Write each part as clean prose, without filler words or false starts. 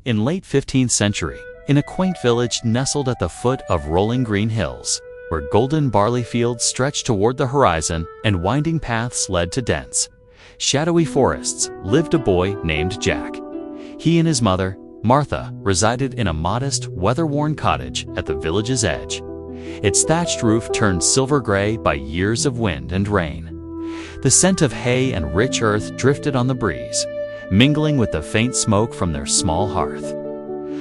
In late 15th century, in a quaint village nestled at the foot of rolling green hills, where golden barley fields stretched toward the horizon and winding paths led to dense, shadowy forests, lived a boy named Jack. He and his mother, Martha, resided in a modest, weather-worn cottage at the village's edge. Its thatched roof turned silver gray by years of wind and rain. The scent of hay and rich earth drifted on the breeze, mingling with the faint smoke from their small hearth.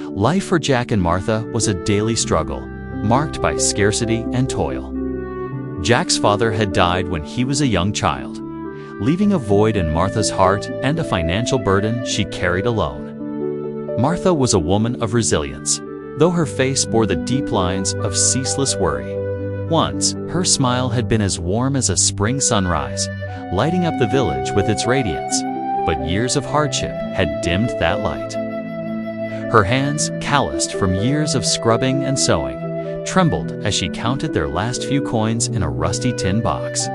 Life for Jack and Martha was a daily struggle, marked by scarcity and toil. Jack's father had died when he was a young child, leaving a void in Martha's heart and a financial burden she carried alone. Martha was a woman of resilience, though her face bore the deep lines of ceaseless worry. Once, her smile had been as warm as a spring sunrise, lighting up the village with its radiance, but years of hardship had dimmed that light. Her hands, calloused from years of scrubbing and sewing, trembled as she counted their last few coins in a rusty tin box.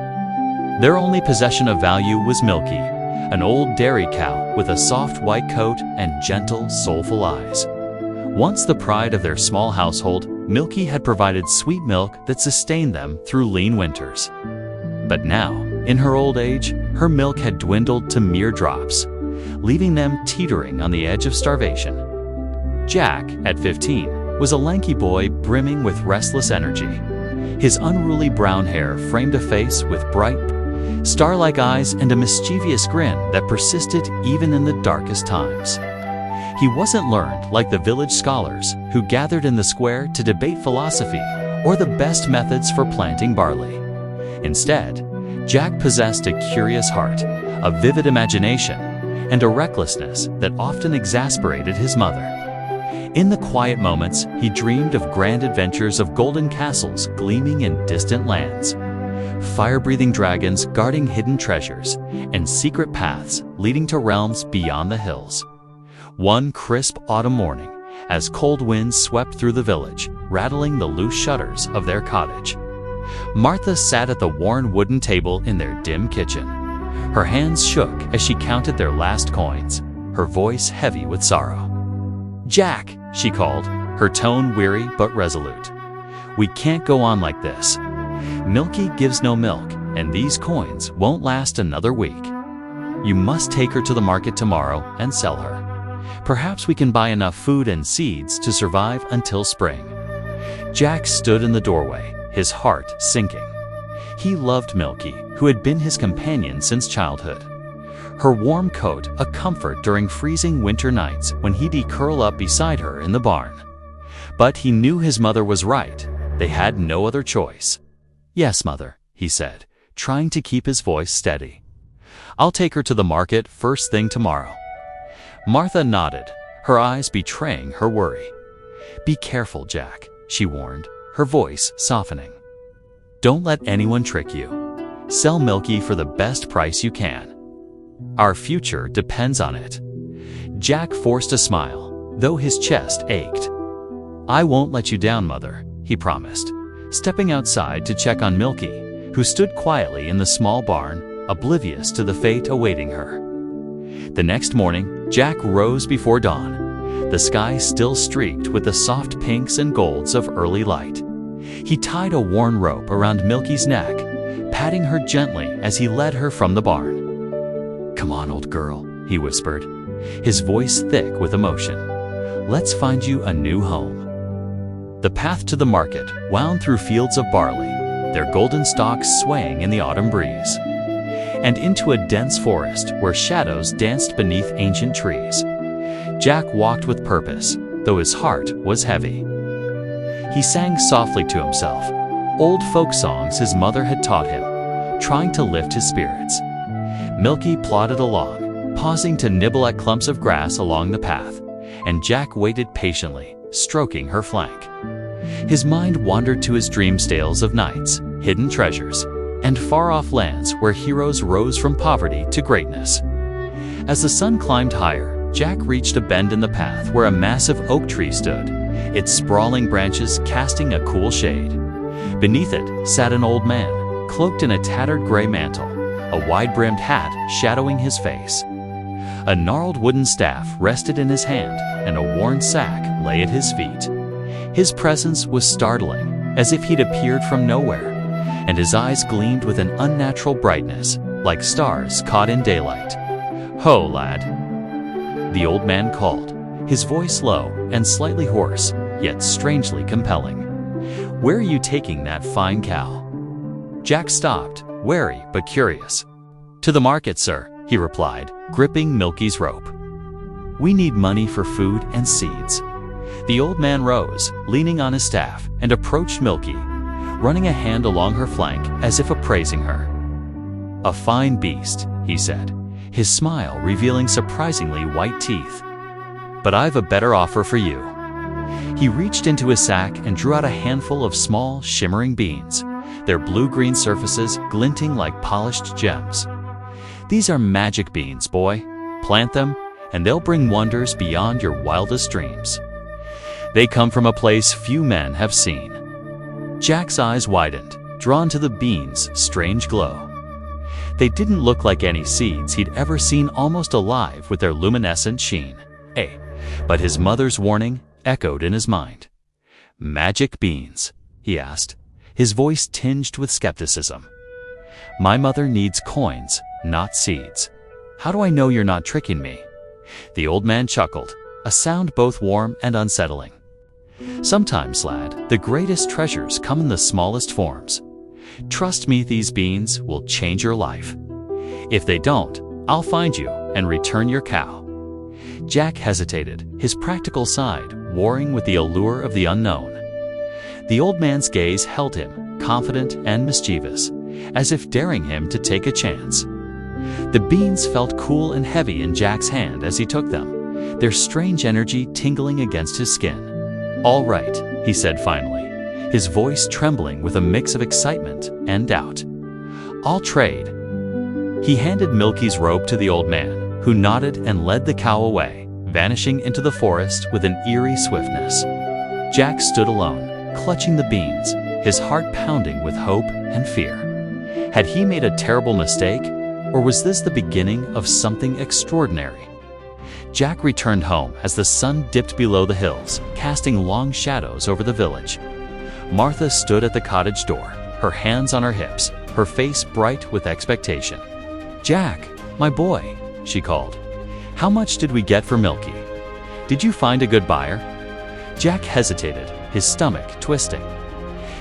Their only possession of value was Milky, an old dairy cow with a soft white coat and gentle, soulful eyes. Once the pride of their small household, Milky had provided sweet milk that sustained them through lean winters. But now, in her old age, her milk had dwindled to mere drops, leaving them teetering on the edge of starvation. Jack, at 15, was a lanky boy brimming with restless energy. His unruly brown hair framed a face with bright, star-like eyes and a mischievous grin that persisted even in the darkest times. He wasn't learned like the village scholars who gathered in the square to debate philosophy or the best methods for planting barley. Instead, Jack possessed a curious heart, a vivid imagination, and a recklessness that often exasperated his mother. In the quiet moments, he dreamed of grand adventures of golden castles gleaming in distant lands, fire-breathing dragons guarding hidden treasures, and secret paths leading to realms beyond the hills. One crisp autumn morning, as cold winds swept through the village, rattling the loose shutters of their cottage, Martha sat at the worn wooden table in their dim kitchen. Her hands shook as she counted their last coins, her voice heavy with sorrow. "Jack," she called, her tone weary but resolute. "We can't go on like this. Milky gives no milk, and these coins won't last another week. You must take her to the market tomorrow and sell her. Perhaps we can buy enough food and seeds to survive until spring." Jack stood in the doorway, his heart sinking. He loved Milky, who had been his companion since childhood. Her warm coat a comfort during freezing winter nights when he'd curl up beside her in the barn. But he knew his mother was right. They had no other choice. "Yes, Mother," he said, trying to keep his voice steady. "I'll take her to the market first thing tomorrow." Martha nodded, her eyes betraying her worry. "Be careful, Jack," she warned, her voice softening. "Don't let anyone trick you. Sell Milky for the best price you can. Our future depends on it." Jack forced a smile, though his chest ached. "I won't let you down, Mother," he promised, stepping outside to check on Milky, who stood quietly in the small barn, oblivious to the fate awaiting her. The next morning, Jack rose before dawn, the sky still streaked with the soft pinks and golds of early light. He tied a worn rope around Milky's neck, patting her gently as he led her from the barn. "Come on, old girl," he whispered, his voice thick with emotion. "Let's find you a new home." The path to the market wound through fields of barley, their golden stalks swaying in the autumn breeze, and into a dense forest where shadows danced beneath ancient trees. Jack walked with purpose, though his heart was heavy. He sang softly to himself, old folk songs his mother had taught him, trying to lift his spirits. Milky plodded along, pausing to nibble at clumps of grass along the path, and Jack waited patiently, stroking her flank. His mind wandered to his dream tales of knights, hidden treasures, and far-off lands where heroes rose from poverty to greatness. As the sun climbed higher, Jack reached a bend in the path where a massive oak tree stood, its sprawling branches casting a cool shade. Beneath it sat an old man, cloaked in a tattered gray mantle, a wide-brimmed hat shadowing his face. A gnarled wooden staff rested in his hand, and a worn sack lay at his feet. His presence was startling, as if he'd appeared from nowhere, and his eyes gleamed with an unnatural brightness, like stars caught in daylight. "Ho, lad," the old man called, his voice low and slightly hoarse, yet strangely compelling. "Where are you taking that fine cow?" Jack stopped, wary but curious. "To the market, sir," he replied, gripping Milky's rope. "We need money for food and seeds." The old man rose, leaning on his staff, and approached Milky, running a hand along her flank as if appraising her. "A fine beast," he said, his smile revealing surprisingly white teeth. "But I've a better offer for you." He reached into his sack and drew out a handful of small, shimmering beans, their blue-green surfaces glinting like polished gems. "These are magic beans, boy. Plant them, and they'll bring wonders beyond your wildest dreams. They come from a place few men have seen." Jack's eyes widened, drawn to the beans' strange glow. They didn't look like any seeds he'd ever seen almost alive with their luminescent sheen. But his mother's warning echoed in his mind. "Magic beans?" he asked, his voice tinged with skepticism. "My mother needs coins, not seeds. How do I know you're not tricking me?" The old man chuckled, a sound both warm and unsettling. "Sometimes, lad, the greatest treasures come in the smallest forms. Trust me, these beans will change your life. If they don't, I'll find you and return your cow." Jack hesitated, his practical side warring with the allure of the unknown. The old man's gaze held him, confident and mischievous, as if daring him to take a chance. The beans felt cool and heavy in Jack's hand as he took them, their strange energy tingling against his skin. "All right," he said finally, his voice trembling with a mix of excitement and doubt. "I'll trade." He handed Milky's rope to the old man, who nodded and led the cow away, vanishing into the forest with an eerie swiftness. Jack stood alone, clutching the beans, his heart pounding with hope and fear. Had he made a terrible mistake, or was this the beginning of something extraordinary? Jack returned home as the sun dipped below the hills, casting long shadows over the village. Martha stood at the cottage door, her hands on her hips, her face bright with expectation. "Jack, my boy," she called. "How much did we get for Milky? Did you find a good buyer?" Jack hesitated, his stomach twisting.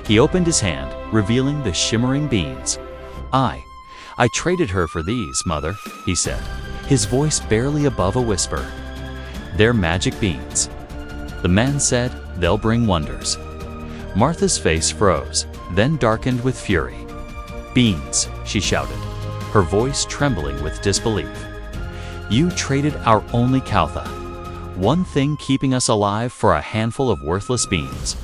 He opened his hand, revealing the shimmering beans. I traded her for these, mother," he said, his voice barely above a whisper. "They're magic beans." The man said, "They'll bring wonders." Martha's face froze, then darkened with fury. "Beans," she shouted, her voice trembling with disbelief. "You traded our only Kautha, one thing keeping us alive, for a handful of worthless beans."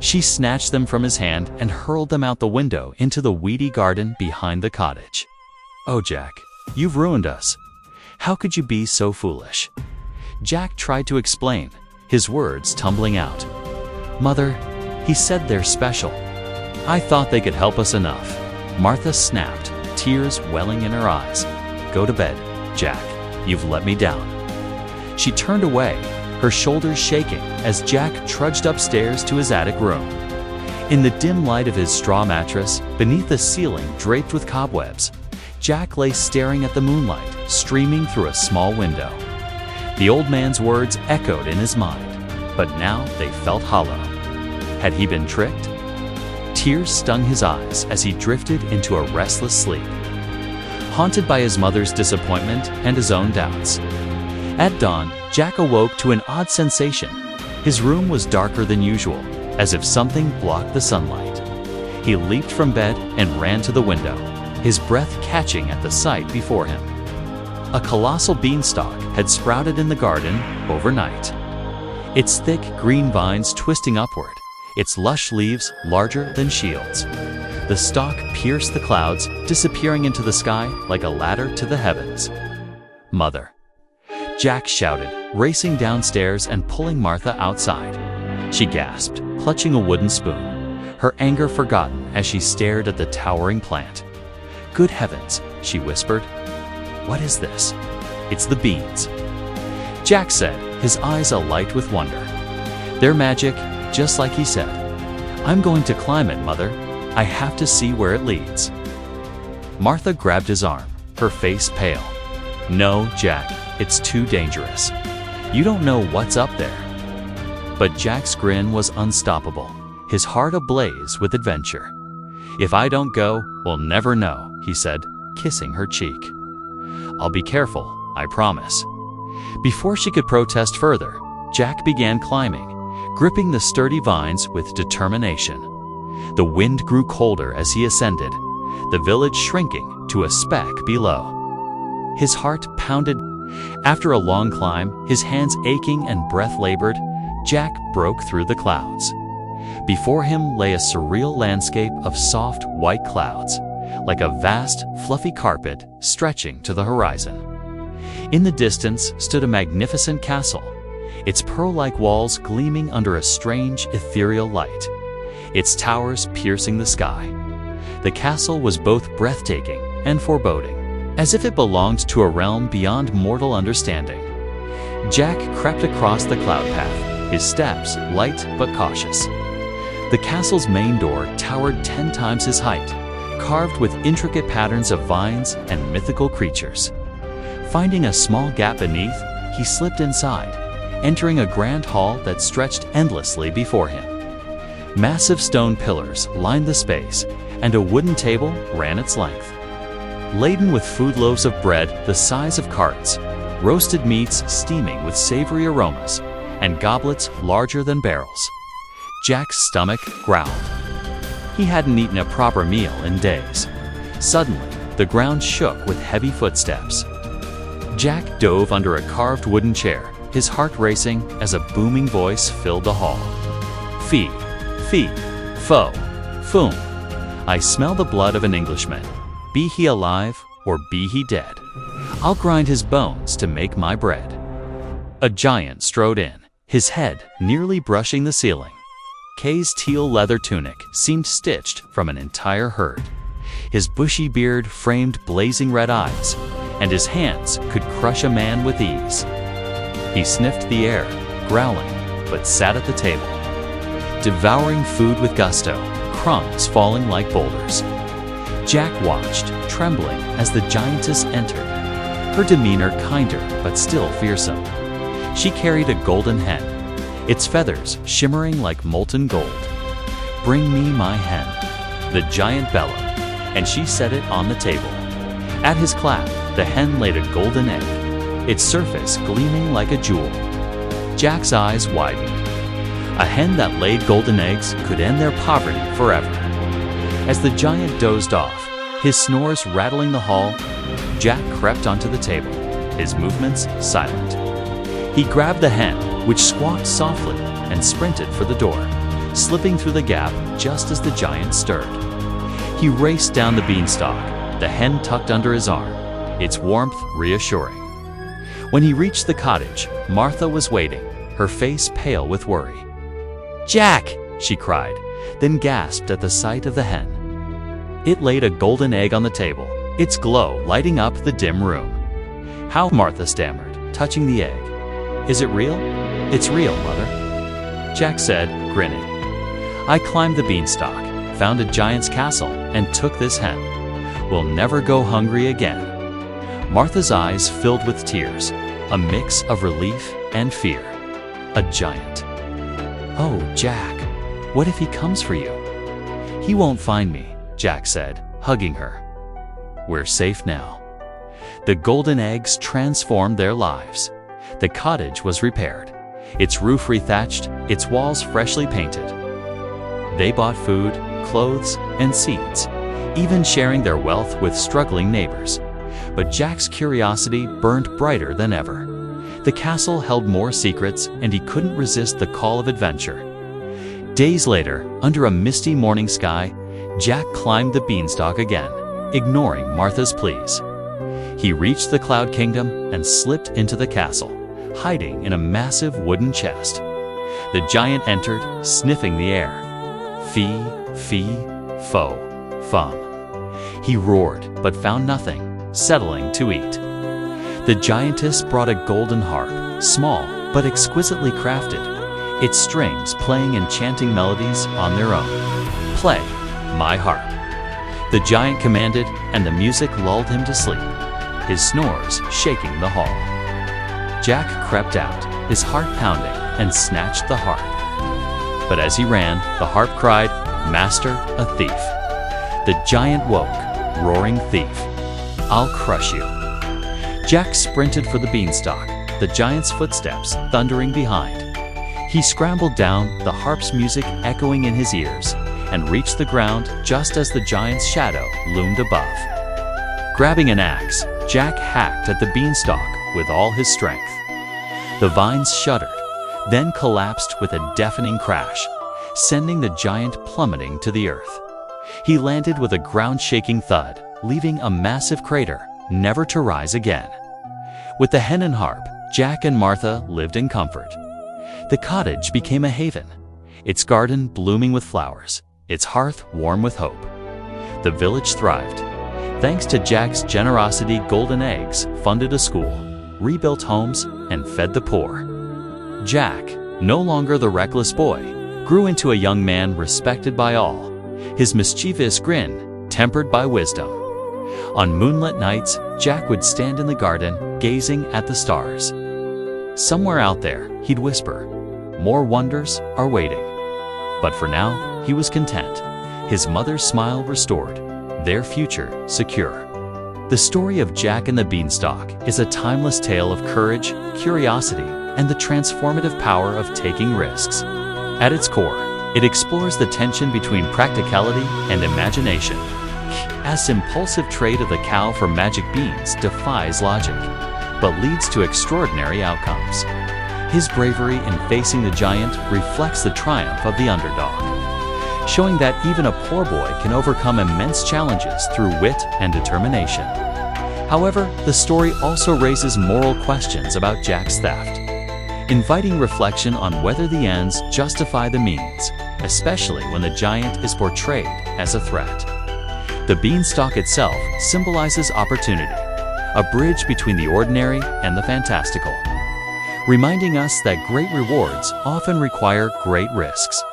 She snatched them from his hand and hurled them out the window into the weedy garden behind the cottage. "Oh, Jack, you've ruined us. How could you be so foolish?" Jack tried to explain, his words tumbling out. "Mother, he said they're special. I thought they could help us enough." Martha snapped, tears welling in her eyes. "Go to bed, Jack. You've let me down." She turned away, her shoulders shaking as Jack trudged upstairs to his attic room. In the dim light of his straw mattress, beneath the ceiling draped with cobwebs, Jack lay staring at the moonlight streaming through a small window. The old man's words echoed in his mind, but now they felt hollow. Had he been tricked? Tears stung his eyes as he drifted into a restless sleep, haunted by his mother's disappointment and his own doubts. At dawn, Jack awoke to an odd sensation. His room was darker than usual, as if something blocked the sunlight. He leaped from bed and ran to the window, his breath catching at the sight before him. A colossal beanstalk had sprouted in the garden overnight, its thick green vines twisting upward, its lush leaves larger than shields. The stalk pierced the clouds, disappearing into the sky like a ladder to the heavens. "Mother!" Jack shouted, racing downstairs and pulling Martha outside. She gasped, clutching a wooden spoon, her anger forgotten as she stared at the towering plant. "Good heavens," she whispered. "What is this?" It's the beans," Jack said, his eyes alight with wonder. "They're magic, just like he said. I'm going to climb it, Mother. I have to see where it leads." Martha grabbed his arm, her face pale. "No, Jack, it's too dangerous. You don't know what's up there." But Jack's grin was unstoppable, his heart ablaze with adventure. "If I don't go, we'll never know," he said, kissing her cheek. "I'll be careful, I promise." Before she could protest further, Jack began climbing, gripping the sturdy vines with determination. The wind grew colder as he ascended, the village shrinking to a speck below. His heart pounded. After a long climb, his hands aching and breath labored, Jack broke through the clouds. Before him lay a surreal landscape of soft white clouds, like a vast, fluffy carpet stretching to the horizon. In the distance stood a magnificent castle, its pearl-like walls gleaming under a strange, ethereal light, its towers piercing the sky. The castle was both breathtaking and foreboding, as if it belonged to a realm beyond mortal understanding. Jack crept across the cloud path, his steps light but cautious. The castle's main door towered 10 times his height, carved with intricate patterns of vines and mythical creatures. Finding a small gap beneath, he slipped inside, entering a grand hall that stretched endlessly before him. Massive stone pillars lined the space, and a wooden table ran its length. Laden with food loaves of bread the size of carts, roasted meats steaming with savory aromas, and goblets larger than barrels. Jack's stomach growled. He hadn't eaten a proper meal in days. Suddenly, the ground shook with heavy footsteps. Jack dove under a carved wooden chair, his heart racing as a booming voice filled the hall. "Fee, fee, fo, fum. I smell the blood of an Englishman. Be he alive or be he dead. I'll grind his bones to make my bread." A giant strode in, his head nearly brushing the ceiling. Kay's teal leather tunic seemed stitched from an entire herd. His bushy beard framed blazing red eyes, and his hands could crush a man with ease. He sniffed the air, growling, but sat at the table, devouring food with gusto, crumbs falling like boulders. Jack watched, trembling, as the giantess entered, her demeanor kinder but still fearsome. She carried a golden hen, its feathers shimmering like molten gold. "Bring me my hen," the giant bellowed, and she set it on the table. At his clap, the hen laid a golden egg, its surface gleaming like a jewel. Jack's eyes widened. A hen that laid golden eggs could end their poverty forever. As the giant dozed off, his snores rattling the hall, Jack crept onto the table, his movements silent. He grabbed the hen, which squawked softly, and sprinted for the door, slipping through the gap just as the giant stirred. He raced down the beanstalk, the hen tucked under his arm, its warmth reassuring. When he reached the cottage, Martha was waiting, her face pale with worry. "Jack!" she cried, then gasped at the sight of the hen. It laid a golden egg on the table, its glow lighting up the dim room. "How?" Martha stammered, touching the egg. "Is it real?" "It's real, Mother," Jack said, grinning. "I climbed the beanstalk, found a giant's castle, and took this hen. We'll never go hungry again." Martha's eyes filled with tears, a mix of relief and fear. A giant. "Oh, Jack, what if he comes for you?" "He won't find me," Jack said, hugging her. "We're safe now." The golden eggs transformed their lives. The cottage was repaired, its roof rethatched, its walls freshly painted. They bought food, clothes, and seeds, even sharing their wealth with struggling neighbors. But Jack's curiosity burned brighter than ever. The castle held more secrets, and he couldn't resist the call of adventure. Days later, under a misty morning sky, Jack climbed the beanstalk again, ignoring Martha's pleas. He reached the Cloud Kingdom and slipped into the castle, hiding in a massive wooden chest. The giant entered, sniffing the air. "Fee, fee, fo, fum." He roared, but found nothing, settling to eat. The giantess brought a golden harp, small but exquisitely crafted, its strings playing enchanting melodies on their own. "Play, my harp," the giant commanded, and the music lulled him to sleep, his snores shaking the hall. Jack crept out, his heart pounding, and snatched the harp. But as he ran, the harp cried, "Master, a thief." The giant woke, roaring, "Thief, I'll crush you." Jack sprinted for the beanstalk, the giant's footsteps thundering behind. He scrambled down, the harp's music echoing in his ears, and reached the ground just as the giant's shadow loomed above. Grabbing an axe, Jack hacked at the beanstalk with all his strength. The vines shuddered, then collapsed with a deafening crash, sending the giant plummeting to the earth. He landed with a ground-shaking thud, leaving a massive crater, never to rise again. With the hen and harp, Jack and Martha lived in comfort. The cottage became a haven, its garden blooming with flowers, its hearth warm with hope. The village thrived. Thanks to Jack's generosity, golden eggs funded a school, rebuilt homes, and fed the poor. Jack, no longer the reckless boy, grew into a young man respected by all, his mischievous grin tempered by wisdom. On moonlit nights, Jack would stand in the garden, gazing at the stars. Somewhere out there, he'd whisper, "More wonders are waiting." But for now, he was content, his mother's smile restored, their future secure. The story of Jack and the Beanstalk is a timeless tale of courage, curiosity, and the transformative power of taking risks. At its core, it explores the tension between practicality and imagination. As impulsive trade of the cow for magic beans defies logic, but leads to extraordinary outcomes. His bravery in facing the giant reflects the triumph of the underdog, showing that even a poor boy can overcome immense challenges through wit and determination. However, the story also raises moral questions about Jack's theft, inviting reflection on whether the ends justify the means, especially when the giant is portrayed as a threat. The beanstalk itself symbolizes opportunity, a bridge between the ordinary and the fantastical, reminding us that great rewards often require great risks.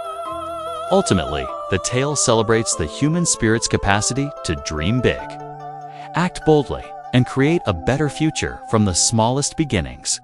Ultimately, the tale celebrates the human spirit's capacity to dream big, act boldly, and create a better future from the smallest beginnings.